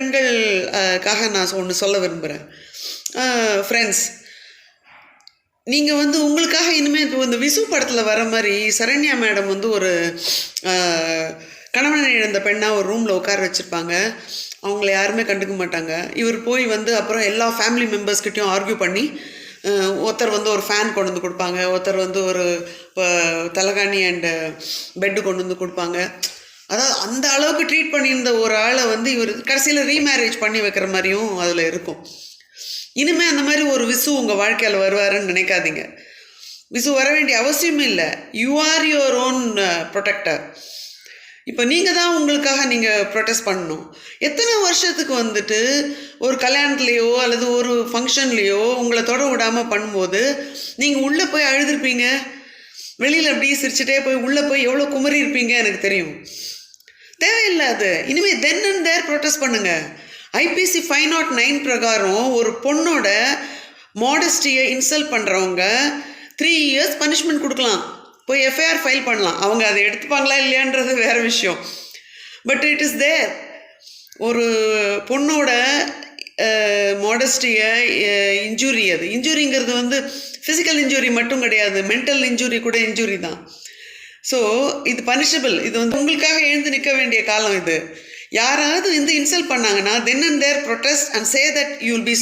பெண்களுக்காக நான் ஒன்று சொல்ல விரும்புகிறேன். ஃப்ரெண்ட்ஸ், நீங்கள் வந்து உங்களுக்காக இனிமேல் இந்த விசு படத்தில் வர மாதிரி சரண்யா மேடம் வந்து ஒரு கணவனை இழந்த பெண்ணாக ஒரு ரூமில் உட்கார வச்சுருப்பாங்க. அவங்கள யாருமே கண்டுக்க மாட்டாங்க. இவர் போய் வந்து அப்புறம் எல்லா ஃபேமிலி மெம்பர்ஸ்கிட்டையும் ஆர்கியூ பண்ணி ஒருத்தர் வந்து ஒரு ஃபேன் கொண்டு வந்து கொடுப்பாங்க, ஒருத்தர் வந்து ஒரு தலகாணி அண்டு பெட்டு கொண்டு வந்து கொடுப்பாங்க. அதாவது அந்த அளவுக்கு ட்ரீட் பண்ணியிருந்த ஒரு ஆளை வந்து இவர் கடைசியில் ரீமேரேஜ் பண்ணி வைக்கிற மாதிரியும் அதில் இருக்கும். இனிமேல் அந்த மாதிரி ஒரு விசு உங்கள் வாழ்க்கையில் வருவாருன்னு நினைக்காதீங்க. விசு வர வேண்டிய அவசியமே இல்லை. You are your own protector. இப்போ நீங்கள் தான் உங்களுக்காக நீங்கள் ப்ரொடெஸ்ட் பண்ணணும். எத்தனை வருஷத்துக்கு வந்துட்டு ஒரு கல்யாணத்துலேயோ அல்லது ஒரு ஃபங்க்ஷன்லேயோ உங்களை தொட விடாமல் பண்ணும்போது நீங்கள் உள்ளே போய் அழுதுருப்பீங்க, வெளியில் அப்படியே சிரிச்சுட்டே போய் உள்ளே போய் எவ்வளோ குமரி இருப்பீங்க எனக்கு தெரியும். தேவையில்லை அது. இனிமேல் தென் அண்ட் தேர் ப்ரொடெஸ்ட் பண்ணுங்கள். ஐபிசி 509 பிரகாரம் ஒரு பொண்ணோட மாடஸ்டியை இன்சல்ட் பண்ணுறவங்க 3 years பனிஷ்மெண்ட் கொடுக்கலாம், போய் எஃப்ஐஆர் ஃபைல் பண்ணலாம். அவங்க அதை எடுத்துப்பாங்களா இல்லையான்றது வேறு விஷயம். But it is there. ஒரு பொண்ணோட மாடஸ்டியை இன்ஜுரி, அது இன்ஜுரிங்கிறது வந்து ஃபிசிக்கல் இன்ஜுரி மட்டும் கிடையாது, மென்டல் இன்ஜுரி கூட இன்ஜுரி தான். ஸோ இது பனிஷபிள். இது வந்து உங்களுக்காக எழுந்து நிற்க வேண்டிய காலம் இது. யாராவது வந்து இன்சல்ட் பண்ணாங்கன்னா then and there protest and say that you will B